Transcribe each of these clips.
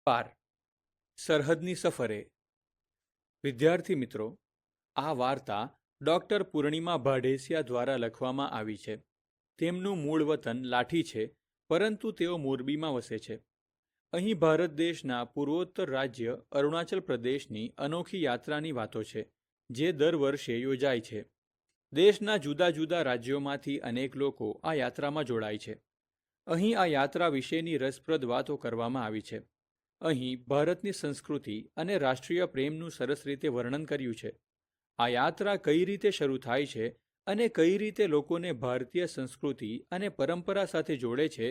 પાર સરહદની સફરે. વિદ્યાર્થી મિત્રો, આ વાર્તા ડૉક્ટર પૂર્ણિમા ભાડેસિયા દ્વારા લખવામાં આવી છે. તેમનું મૂળ વતન લાઠી છે, પરંતુ તેઓ મોરબીમાં વસે છે. અહીં ભારત દેશના પૂર્વોત્તર રાજ્ય અરુણાચલ પ્રદેશની અનોખી યાત્રાની વાતો છે, જે દર વર્ષે યોજાય છે. દેશના જુદા જુદા રાજ્યોમાંથી અનેક લોકો આ યાત્રામાં જોડાય છે. અહીં આ યાત્રા વિશેની રસપ્રદ વાતો કરવામાં આવી છે. અહીં ભારતની સંસ્કૃતિ અને રાષ્ટ્રીય પ્રેમનું સરસ રીતે વર્ણન કર્યું છે. આ યાત્રા કઈ રીતે શરૂ થાય છે અને કઈ રીતે લોકોને ભારતીય સંસ્કૃતિ અને પરંપરા સાથે જોડે છે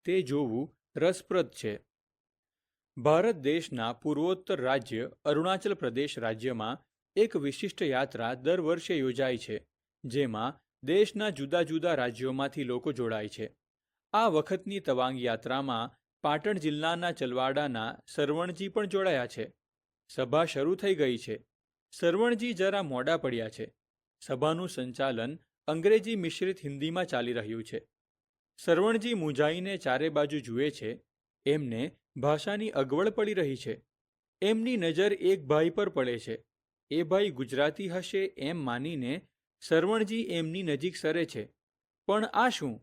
તે જોવું રસપ્રદ છે. ભારત દેશના પૂર્વોત્તર રાજ્ય અરુણાચલ પ્રદેશ રાજ્યમાં એક વિશિષ્ટ યાત્રા દર વર્ષે યોજાય છે, જેમાં દેશના જુદા જુદા રાજ્યોમાંથી લોકો જોડાય છે. આ વખતની તવાંગ યાત્રામાં પાટણ જિલ્લાના ચલવાડાના સરવણજી પણ જોડાયા છે. સભા શરૂ થઈ ગઈ છે. સરવણજી જરા મોડા પડ્યા છે. સભાનું સંચાલન અંગ્રેજી મિશ્રિત હિન્દીમાં ચાલી રહ્યું છે. સરવણજી મૂંઝાઈને ચારે બાજુ જુએ છે. એમને ભાષાની અગવડ પડી રહી છે. એમની નજર એક ભાઈ પર પડે છે. એ ભાઈ ગુજરાતી હશે એમ માનીને સરવણજી એમની નજીક સરે છે. પણ આ શું?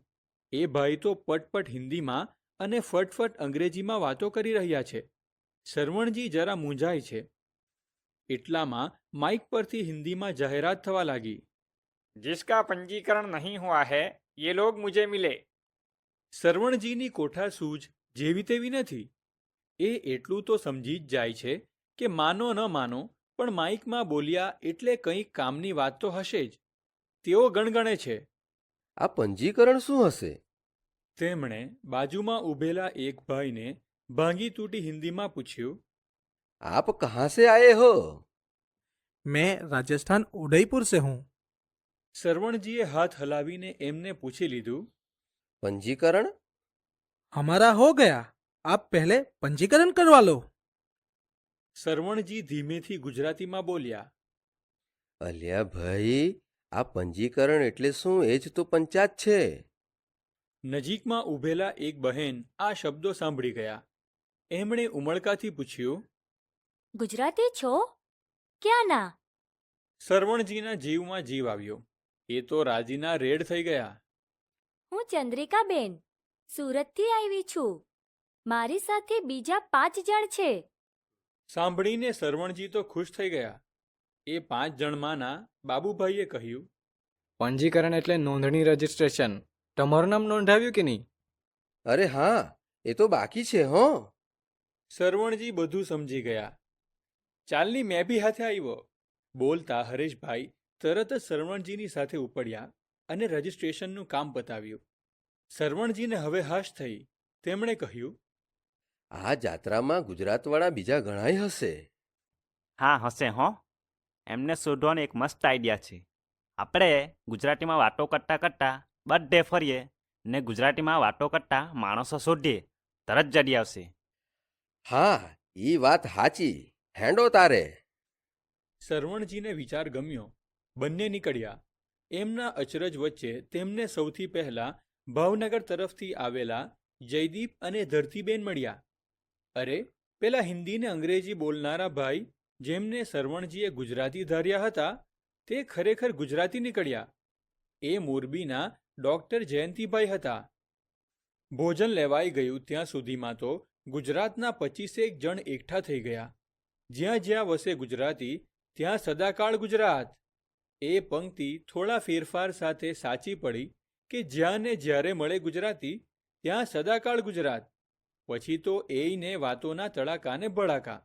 એ ભાઈ તો પટપટ હિન્દીમાં અને ફટફટ અંગ્રેજીમાં વાતો કરી રહ્યા છે. સરવણજી જરા મૂંઝાય છે. એટલામાં માઇક પરથી હિન્દીમાં જાહેરાત થવા લાગી. जिसका पंजीकरण नहीं हुआ है ये लोग मुझे मिले. સરવણજીની કોઠાસૂઝ જેવી તેવી નથી. એ એટલું તો સમજી જ જાય છે કે માનો ન માનો પણ માઇકમાં બોલ્યા એટલે કંઈક કામની વાત તો હશે જ. તેઓ ગણગણે છે. આ પંજીકરણ શું હશે? તેમણે બાજુમાં ઊભેલા એક ભાઈને ભાંગી તૂટી હિન્દીમાં પૂછ્યું. आप कहाँ से आए हो? मैं राजस्थान उदयपुर से हूँ। સરવણજીએ હાથ હલાવીને એમને પૂછી લીધું. पंजीकरण? हमारा हो गया, आप पहले पंजीकरण करवा लो। સરવણજી ધીમેથી ગુજરાતીમાં બોલ્યા. અલ્યા ભાઈ, આ પંજીકરણ એટલે શું? એ જ તો પંચાયત છે. નજીકમાં ઊભેલા એક બહેન આ શબ્દો સાંભળી ગયા. એમણે ઉમળકાથી પૂછ્યું. ગુજરાતી છો? ક્યાંના? સરવણજીના જીવમાં જીવ આવ્યો. એ તો રાજીના રેડ થઈ ગયા. હું ચંદ્રિકાબેન, સુરતથી આવી છું. મારી સાથે બીજા 5 જણ છે. સાંભળીને સરવણજી તો ખુશ થઈ ગયા. એ 5 જણમાંના બાબુભાઈએ કહ્યું. પંજીકરણ એટલે નોંધણી રજિસ્ટ્રેશન. તમારું નામ નોંધાવ્યું કે નહીં? અરે હા, એ તો બાકી છે. હો, સરવણજી બધું સમજી ગયા. ચાલની મેં બી હાથે આવ્યો. બોલતા હરેશભાઈ તરત જ સરવણજીની સાથે ઉપડ્યા અને રજિસ્ટ્રેશનનું કામ પતાવ્યું. સરવણજીને હવે હાશ થઈ. તેમણે કહ્યું. આ જાત્રામાં ગુજરાતવાળા બીજા ઘણાય હશે. હા હશે હો. એમને શોધવાનો એક મસ્ત આઈડિયા છે. આપણે ગુજરાતીમાં વાતો કરતાં કરતાં બધે ફરીએ ને ગુજરાતીમાં વાતો કરતાં માણસો શોધીએ, તરત જડી આવશે. હા, ઈ વાત હાચી. હેંડો તારે. સરવણજીને વિચાર ગમ્યો. બંને નીકળ્યા. એમના અચરજ વચ્ચે તેમને સૌથી પહેલા ભાવનગર તરફથી આવેલા જયદીપ અને ધરતીબેન મળ્યા. અરે, પેલા હિન્દી ને અંગ્રેજી બોલનારા ભાઈ જેમને સરવણજીએ ગુજરાતી ધાર્યા હતા તે ખરેખર ગુજરાતી નીકળ્યા. એ મોરબીના ડૉક્ટર જયંતિભાઈ હતા. ભોજન લેવાઈ ગયું ત્યાં સુધીમાં તો ગુજરાતના 25 જણ એકઠા થઈ ગયા. જ્યાં જ્યાં વસે ગુજરાતી ત્યાં સદાકાળ ગુજરાત. એ પંક્તિ થોડા ફેરફાર સાથે સાચી પડી કે જ્યાં ને જ્યારે મળે ગુજરાતી ત્યાં સદાકાળ ગુજરાત. પછી તો એયને વાતોના તડાકાને ભડાકા.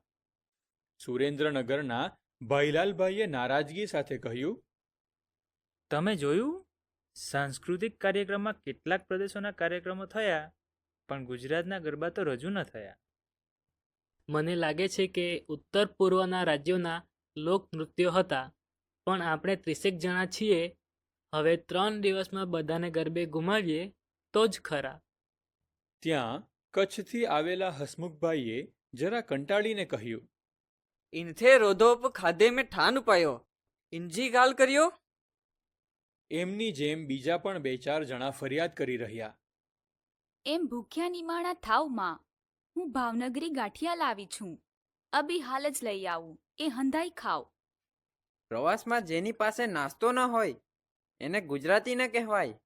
સુરેન્દ્રનગરના ભાઈલાલભાઈએ નારાજગી સાથે કહ્યું. તમે જોયું? સાંસ્કૃતિક કાર્યક્રમમાં કેટલાક પ્રદેશોના કાર્યક્રમો થયા, પણ ગુજરાતના ગરબા તો રજૂ ન થયા. મને લાગે છે કે ઉત્તર પૂર્વના રાજ્યોના લોકનૃત્યો હતા, પણ આપણે 30 જણા છીએ. હવે 3 દિવસમાં બધાને ગરબે ગુમાવીએ તો જ ખરા. ત્યાં કચ્છથી આવેલા હસમુખભાઈએ જરા કંટાળીને કહ્યું. इनथे रोधोप खाधे में ठान पायो इंजी गाल करियो. એમની જેમ બીજા પણ 2-4 જણા ફરિયાદ કરી રહ્યા. એમ ભૂખ્યા નિમાણા થાવમાં. હું ભાવનગરી ગાંઠિયા લાવી છું. અભી હાલ જ લઈ આવું. એ હંધાઈ ખાવ. પ્રવાસમાં જેની પાસે નાસ્તો ન હોય એને ગુજરાતી ન કહેવાય.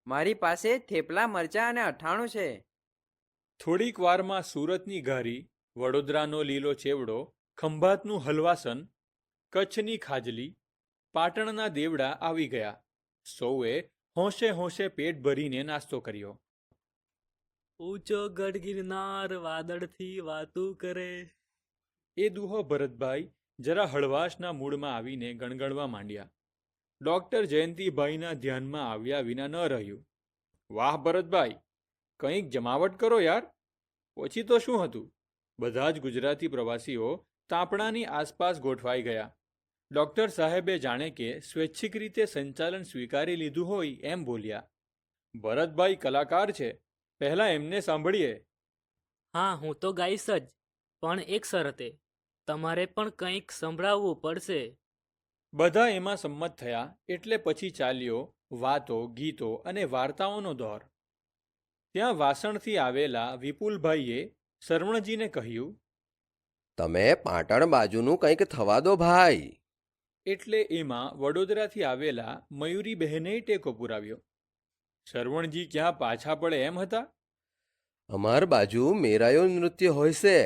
મારી પાસે થેપલા મરચાં અને અઠાણું છે. થોડીક વારમાં સુરતની ઘારી, વડોદરાનો લીલો ચેવડો, ખંભાતનું હલવાસન, કચ્છની ખાજલી, પાટણના દેવડા આવી ગયા. સૌએ હોંશે હોંશે પેટ ભરીને નાસ્તો કર્યો. ઊંચો ગઢ ગિરનાર વાદળથી વાતું કરે. એ દુહો ભરતભાઈ જરા હળવાશના મૂડમાં આવીને ગણગણવા માંડ્યા. ડોક્ટર જયંતિભાઈના ધ્યાનમાં આવ્યા વિના ન રહ્યું. વાહ ભરતભાઈ, કંઈક જમાવટ કરો યાર. પછી તો શું હતું, બધા જ ગુજરાતી પ્રવાસીઓ તાપણાની આસપાસ ગોઠવાઈ ગયા. ડોક્ટર સાહેબે જાણે કે સ્વૈચ્છિક રીતે સંચાલન સ્વીકારી લીધું હોય એમ બોલ્યા. ભરતભાઈ કલાકાર છે, પહેલા એમને સાંભળીએ. હા, હું તો ગાઈશ જ, પણ એક શરતે. તમારે પણ કંઈક સંભળાવવું પડશે. બધા એમાં સંમત થયા એટલે પછી ચાલ્યો વાતો, ગીતો અને વાર્તાઓનો દોર. ત્યાં વાસણથી આવેલા વિપુલભાઈએ શરવણજીને કહ્યું, તમે પાટણ બાજુનું કંઈક થવા દો ભાઈ. એટલે એમાં વડોદરાથી આવેલા મયુરીબહેને ટેકો પુરાવ્યો. શરવણજી ક્યાં પાછા પડે એમ હતા? અમાર બાજુ મેરાયો નૃત્ય હોય છે.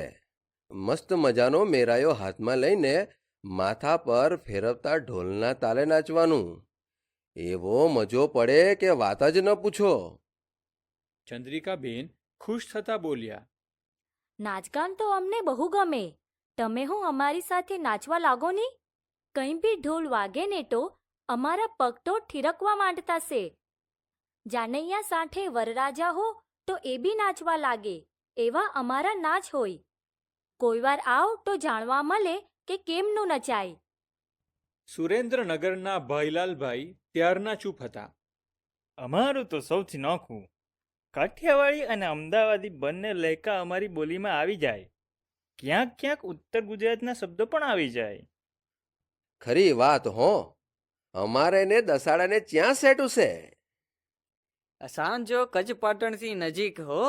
મસ્ત મજાનો મેરાયો હાથમાં લઈને માથા પર ફેરવતા ઢોલના તાલે નાચવાનું. એવો મજો પડે કે વાત જ ન પૂછો. ચંદ્રિકાબેન ખુશ થતા બોલ્યા, નાચગાન તો અમને બહુ ગમે. તમે હું અમારી સાથે નાચવા લાગો ને. કંઈ બી ઢોલ વાગે ને તો અમારા પગ તો ઠીરકવા માંડતા છે. જાનૈયા સાંઠે વરરાજા હો તો એ બી નાચવા લાગે. એવા અમારા નાચ હોય. કોઈ વાર આવ તો જાણવા મળે કે કેમનું નચાય. સુરેન્દ્રનગરના ભાઈલાલભાઈ ત્યારના ચૂપ હતા. અમારું તો સૌથી નોખું. કાઠિયાવાડી અને અમદાવાદી બંને લહેકા અમારી બોલીમાં આવી જાય. ક્યાંક ક્યાંક ઉત્તર ગુજરાતના શબ્દો પણ આવી જાય. ખરી વાત હો. અમારે ને દસાડાને ચ્યાં સેટું છે. સાંજો કચ્છ પાટણથી નજીક હો.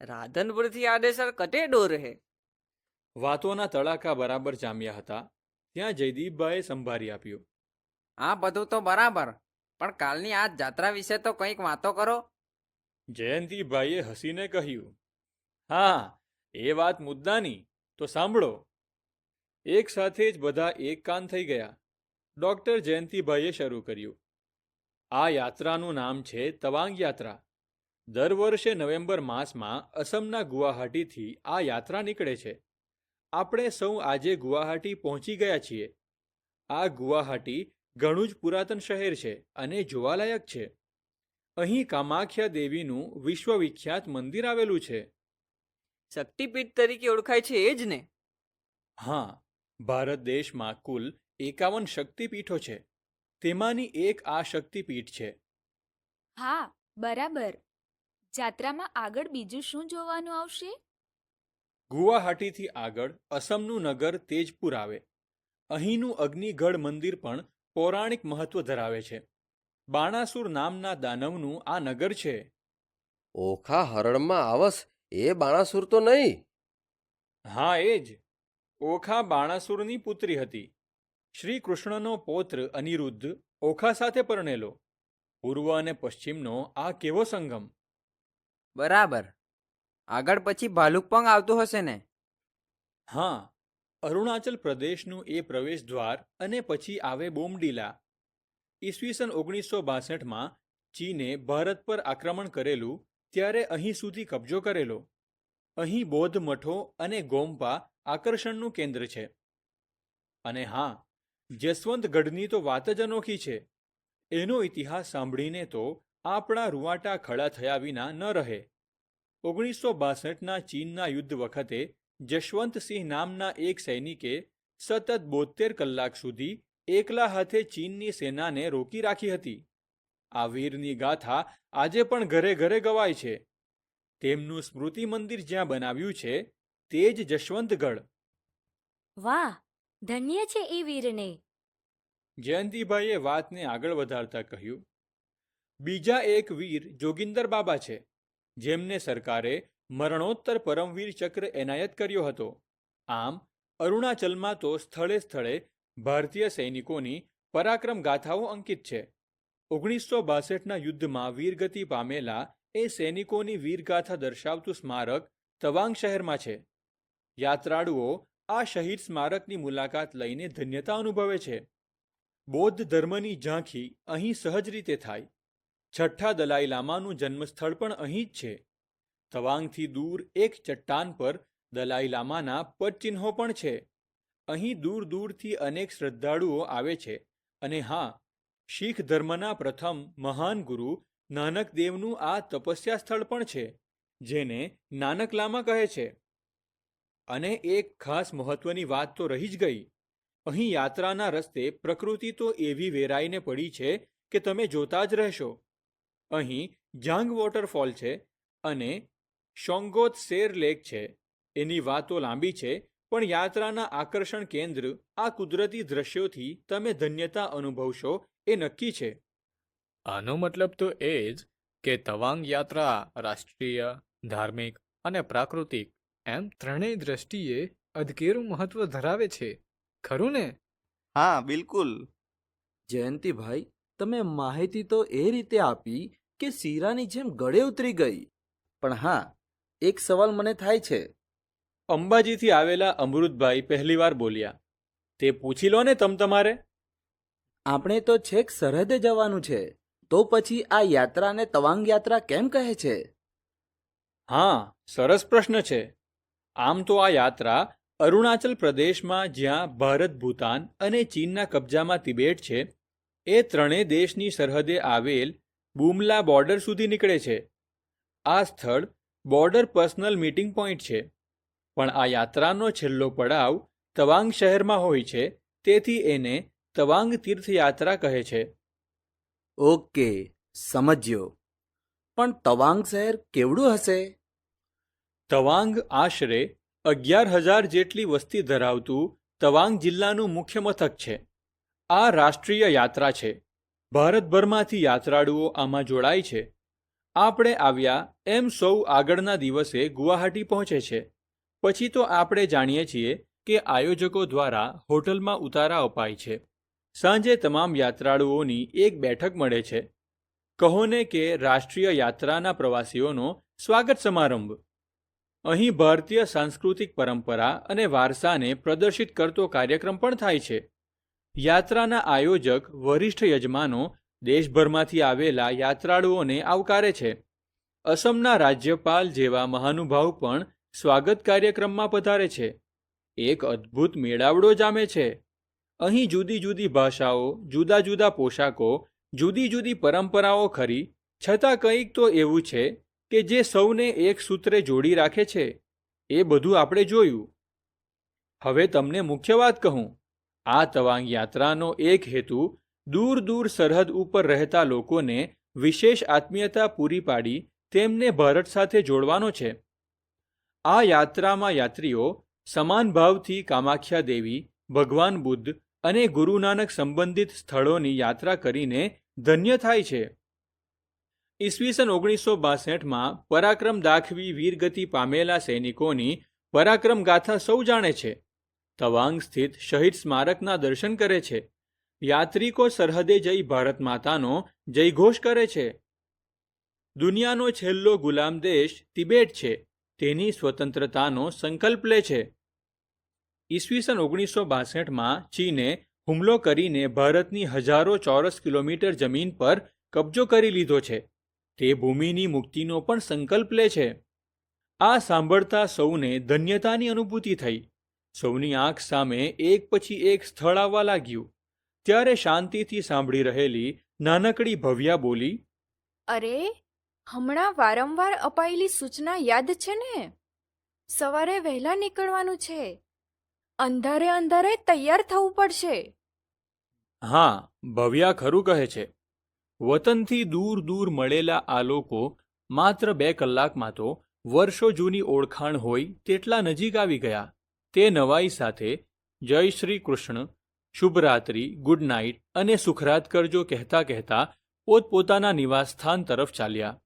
રાધનપુરથી આડેસર કટે ડોર હે. વાતોના તડાકા બરાબર જામ્યા હતા. ત્યાં જયદીપભાઈએ સંભારી આપ્યું. આ બધું તો બરાબર, પણ કાલની આ જાત્રા વિશે તો કંઈક વાતો કરો. જયંતિભાઈએ હસીને કહ્યું, હા, એ વાત મુદ્દાની, તો સાંભળો. એક સાથે જ બધા એક કાન થઈ ગયા. ડોક્ટર જયંતિભાઈએ શરૂ કર્યું. આ યાત્રાનું નામ છે તવાંગ યાત્રા. દર વર્ષે નવેમ્બર માસમાં અસમના ગુવાહાટીથી આ યાત્રા નીકળે છે. આપણે સૌ આજે ગુવાહાટી પહોંચી ગયા છીએ. આ ગુવાહાટી ઘણું જ પુરાતન શહેર છે અને જોવાલાયક છે. અહીં કામાખ્યા દેવીનું વિશ્વવિખ્યાત મંદિર આવેલું છે. શક્તિપીઠ તરીકે ઓળખાય છે એ જ ને? હા, ભારત દેશમાં કુલ 51 શક્તિપીઠો છે. તેમાંની એક આ શક્તિપીઠ છે. હા, બરાબર. જાત્રામાં આગળ બીજું શું જોવાનું આવશે? ગુવાહાટીથી આગળ અસમનું નગર તેજપુર આવે. અહીંનું અગ્નિગઢ મંદિર પણ પૌરાણિક મહત્વ ધરાવે છે. બાણાસુર નામના દાનવનું આ નગર છે. ઓખા હરણમાં આવસ એ બાણાસુર તો નહીં? હા, એ જ. ઓખા બાણાસુરની પુત્રી હતી. શ્રી કૃષ્ણનો પૌત્ર અનિરુદ્ધ ઓખા સાથે પરણેલો. પૂર્વ અને પશ્ચિમનો આ કેવો સંગમ! બરાબર. આગળ પછી ભાલુકપંગ આવતું હશે ને? હા, અરુણાચલ પ્રદેશનું એ પ્રવેશ દ્વાર અને પછી આવે બોમડીલા. ઈસવીસન 1962માં ચીને ભારત પર આક્રમણ કરેલું ત્યારે અહીં સુધી કબજો કરેલો. અહીં બૌદ્ધ મઠો અને ગોમ્પા આકર્ષણનું કેન્દ્ર છે. અને હા, જસવંતગઢની તો વાત જ અનોખી છે. એનો ઇતિહાસ સાંભળીને તો આપણા રૂવાટા ખડા થયા વિના ન રહે. 1962ના ચીનના યુદ્ધ વખતે જશવંતસિંહ નામના એક સૈનિકે સતત 72 કલાક સુધી એકલા હાથે ચીનની સેનાને રોકી રાખી હતી. આ વીરની ગાથા આજે પણ ઘરે ઘરે ગવાય છે. તેમનું સ્મૃતિ મંદિર જ્યાં બનાવ્યું છે તે જ જશવંતગઢ. વાહ, ધન્ય છે એ વીરને. જયંતિભાઈએ વાતને આગળ વધારતા કહ્યું, બીજા એક વીર જોગિંદર બાબા છે, જેમને સરકારે મરણોત્તર પરમવીર ચક્ર એનાયત કર્યો હતો. આમ અરુણાચલમાં તો સ્થળે સ્થળે ભારતીય સૈનિકોની પરાક્રમ ગાથાઓ અંકિત છે. 1962ના યુદ્ધમાં વીરગતિ પામેલા એ સૈનિકોની વીરગાથા દર્શાવતું સ્મારક તવાંગ શહેરમાં છે. યાત્રાળુઓ આ શહીદ સ્મારકની મુલાકાત લઈને ધન્યતા અનુભવે છે. બૌદ્ધ ધર્મની ઝાંખી અહીં સહજ રીતે થાય. છઠ્ઠા દલાઈ લામાનું જન્મસ્થળ પણ અહીં જ છે. તવાંગથી દૂર એક ચટ્ટાન પર દલાઈ લામાના પદચિહ્નો પણ છે. અહીં દૂર દૂરથી અનેક શ્રદ્ધાળુઓ આવે છે. અને હા, શીખ ધર્મના પ્રથમ મહાન ગુરુ નાનક દેવનું આ તપસ્યા સ્થળ પણ છે, જેને નાનક લામા કહે છે. અને એક ખાસ મહત્વની વાત તો રહી જ ગઈ. અહીં યાત્રાના રસ્તે પ્રકૃતિ તો એવી વેરાઈને પડી છે કે તમે જોતા જ રહેશો. અહીં જાંગ વોટરફોલ છે અને શોંગોત શેર લેક છે. એની વાતો લાંબી છે, પણ યાત્રાના આકર્ષણ કેન્દ્ર આ કુદરતી દ્રશ્યોથી તમે ધન્યતા અનુભવશો એ નક્કી છે. આનો મતલબ તો એ જ કે તવાંગ યાત્રા રાષ્ટ્રીય, ધાર્મિક અને પ્રાકૃતિક એમ ત્રણેય દ્રષ્ટિએ અદકેરું મહત્વ ધરાવે છે, ખરું ને? હા, બિલકુલ. જયંતિભાઈ, તમે માહિતી તો એ રીતે આપી કે શીરાની જેમ ગળે ઉતરી ગઈ. પણ હા, એક સવાલ મને થાય છે. અંબાજીથી આવેલા અમૃતભાઈ પહેલીવાર બોલ્યા. તે પૂછી લો ને તમારે. આપણે તો છેક સરહદે જવાનું છે, તો પછી આ યાત્રાને તવાંગ યાત્રા કેમ કહે છે? હા, સરસ પ્રશ્ન છે. આમ તો આ યાત્રા અરુણાચલ પ્રદેશમાં, જ્યાં ભારત, ભૂતાન અને ચીનના કબજામાં તિબેટ છે, એ ત્રણેય દેશની સરહદે આવેલ બુમલા બોર્ડર સુધી નીકળે છે. આ સ્થળ બોર્ડર પર્સનલ મીટિંગ પોઈન્ટ છે. પણ આ યાત્રાનો છેલ્લો પડાવ તવાંગ શહેરમાં હોય છે, તેથી એને તવાંગ તીર્થયાત્રા કહે છે. ઓકે, સમજ્યો. પણ તવાંગ શહેર કેવડું હશે? તવાંગ આશરે 11,000 જેટલી વસ્તી ધરાવતું તવાંગ જિલ્લાનું મુખ્ય મથક છે. આ રાષ્ટ્રીય યાત્રા છે. ભારતભરમાંથી યાત્રાળુઓ આમાં જોડાય છે. આપણે આવ્યા એમ સૌ આગળના દિવસે ગુવાહાટી પહોંચે છે. પછી તો આપણે જાણીએ છીએ કે આયોજકો દ્વારા હોટલમાં ઉતારા અપાય છે. સાંજે તમામ યાત્રાળુઓની એક બેઠક મળે છે. કહો ને કે રાષ્ટ્રીય યાત્રાના પ્રવાસીઓનો સ્વાગત સમારંભ. અહીં ભારતીય સાંસ્કૃતિક પરંપરા અને વારસાને પ્રદર્શિત કરતો કાર્યક્રમ પણ થાય છે. યાત્રાના આયોજક વરિષ્ઠ યજમાનો દેશભરમાંથી આવેલા યાત્રાળુઓને આવકારે છે. અસમના રાજ્યપાલ જેવા મહાનુભાવ પણ સ્વાગત કાર્યક્રમમાં પધારે છે. એક અદ્ભુત મેળાવડો જામે છે. અહીં જુદી જુદી ભાષાઓ, જુદા જુદા પોશાકો, જુદી જુદી પરંપરાઓ ખરી, છતાં કંઈક તો એવું છે કે જે સૌને એક સૂત્રે જોડી રાખે છે. એ બધું આપણે જોયું. હવે તમને મુખ્ય વાત કહું. આ તવાંગ યાત્રાનો એક હેતુ દૂર દૂર સરહદ ઉપર રહેતા લોકોને વિશેષ આત્મીયતા પૂરી પાડી તેમને ભારત સાથે જોડવાનો છે. આ યાત્રામાં યાત્રીઓ સમાન ભાવથી કામાખ્યા દેવી, ભગવાન બુદ્ધ અને ગુરુ નાનક સંબંધિત સ્થળોની યાત્રા કરીને ધન્ય થાય છે. ઈસવીસન 1962માં પરાક્રમ દાખવી વીરગતિ પામેલા સૈનિકોની પરાક્રમ ગાથા સૌ જાણે છે. તવાંગ સ્થિત શહીદ સ્મારકના દર્શન કરે છે. યાત્રિકો સરહદે જઈ ભારત માતાનો જયઘોષ કરે છે. દુનિયાનો છેલ્લો ગુલામ દેશ તિબેટ છે, તેની સ્વતંત્રતાનો સંકલ્પ લે છે. ઈસવીસન 1962માં ચીને હુમલો કરીને ભારતની હજારો ચોરસ કિલોમીટર જમીન પર કબજો કરી લીધો છે. તે ભૂમિની મુક્તિનો પણ સંકલ્પ લે છે. આ સાંભળતા સૌને ધન્યતાની અનુભૂતિ થઈ. સૌની આંખ સામે એક પછી એક સ્થળ આવવા લાગ્યું. ત્યારે શાંતિથી સાંભળી રહેલી નાનકડી ભવ્યા બોલી, અરે, હમણાં વારંવાર અપાયેલી સૂચના યાદ છે ને? સવારે વહેલા નીકળવાનું છે. અંધારે અંધારે તૈયાર થવું પડશે. હા, ભવ્યા ખરું કહે છે. વતનથી દૂર દૂર મળેલા આ લોકો માત્ર 2 કલાકમાં તો વર્ષો જૂની ઓળખાણ હોય તેટલા નજીક આવી ગયા. તે નવાઈ સાથે જય શ્રી કૃષ્ણ, શુભરાત્રિ, ગુડ નાઇટ અને સુખરાત કરજો કહેતા કહેતા પોતપોતાના નિવાસસ્થાન તરફ ચાલ્યા.